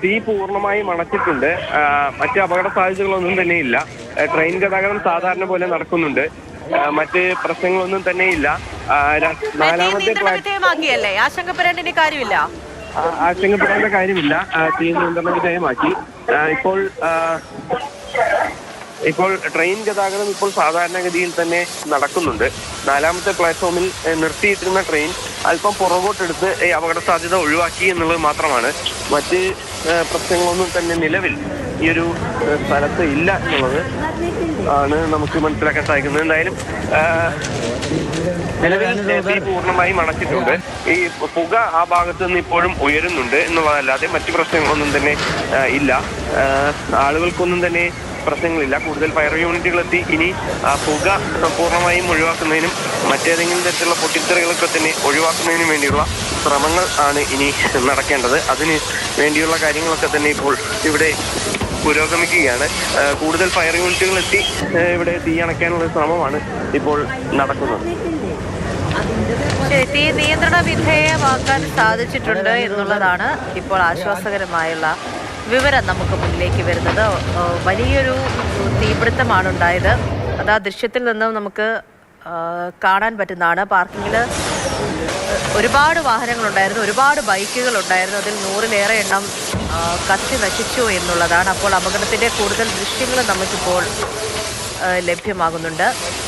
തീ പൂർണ്ണമായും അണച്ചിട്ടുണ്ട്. മറ്റ് അപകട സാധ്യതകളൊന്നും തന്നെയില്ല. ട്രെയിൻ ഗതാഗതം സാധാരണ പോലെ നടക്കുന്നുണ്ട്. മറ്റ് പ്രശ്നങ്ങളൊന്നും തന്നെയില്ല. നാലാമത്തെ ആശങ്കപ്പെടേണ്ട കാര്യമില്ല. ആശങ്കപ്പെടേണ്ട കാര്യമില്ല. തീ നിയന്ത്രണ വിധേയമാക്കി. ഇപ്പോൾ ട്രെയിൻ ഗതാഗതം ഇപ്പോൾ സാധാരണഗതിയിൽ തന്നെ നടക്കുന്നുണ്ട്. നാലാമത്തെ പ്ലാറ്റ്ഫോമിൽ നിർത്തിയിട്ടിരുന്ന ട്രെയിൻ അല്പം പുറകോട്ടെടുത്ത് അപകട സാധ്യത ഒഴിവാക്കി എന്നുള്ളത് മാത്രമാണ്. മറ്റ് പ്രശ്നങ്ങളൊന്നും തന്നെ നിലവിൽ ഈ ഒരു സ്ഥലത്ത് ഇല്ല എന്നുള്ളത് ആണ് നമുക്ക് മനസ്സിലാക്കാൻ സാധിക്കുന്നത്. എന്തായാലും നിലവിൽ തീ പൂർണ്ണമായും അണച്ചിട്ടുണ്ട്. ഈ പുക ആ ഭാഗത്ത് നിന്ന് ഇപ്പോഴും ഉയരുന്നുണ്ട് എന്നുള്ളതല്ലാതെ മറ്റു പ്രശ്നങ്ങളൊന്നും തന്നെ ഇല്ല. ആളുകൾക്കൊന്നും തന്നെ പ്രശ്നങ്ങളില്ല. കൂടുതൽ ഫയർ യൂണിറ്റുകൾ എത്തി ഇനി പുക പൂർണ്ണമായും ഒഴിവാക്കുന്നതിനും മറ്റേതെങ്കിലും തരത്തിലുള്ള പൊട്ടിത്തെറികളൊക്കെ തന്നെ ഒഴിവാക്കുന്നതിനും വേണ്ടിയുള്ള ശ്രമങ്ങൾ ആണ് ഇനി നടക്കേണ്ടത്. അതിന് വേണ്ടിയുള്ള കാര്യങ്ങളൊക്കെ തന്നെ ഇപ്പോൾ ഇവിടെ പുരോഗമിക്കുകയാണ്. കൂടുതൽ ഫയർ യൂണിറ്റുകൾ എത്തി ഇവിടെ തീ അണയ്ക്കാനുള്ള ശ്രമമാണ് ഇപ്പോൾ നടക്കുന്നത്. തീ നിയന്ത്രണ വിധേയമാക്കാൻ സാധിച്ചിട്ടുണ്ട് എന്നുള്ളതാണ് ഇപ്പോൾ ആശ്വാസകരമായുള്ള വിവരം നമുക്ക് മുന്നിലേക്ക് വരുന്നത്. വലിയൊരു തീപിടുത്തമാണ് ഉണ്ടായത്. അത് ആ ദൃശ്യത്തിൽ നിന്നും നമുക്ക് കാണാൻ പറ്റുന്നതാണ്. പാർക്കിങ്ങിൽ ഒരുപാട് വാഹനങ്ങളുണ്ടായിരുന്നു, ഒരുപാട് ബൈക്കുകളുണ്ടായിരുന്നു. അതിൽ 100-ലേറെ എണ്ണം കത്തി നശിച്ചു എന്നുള്ളതാണ്. അപ്പോൾ അപകടത്തിൻ്റെ കൂടുതൽ ദൃശ്യങ്ങൾ നമുക്കിപ്പോൾ ലഭ്യമാകുന്നുണ്ട്.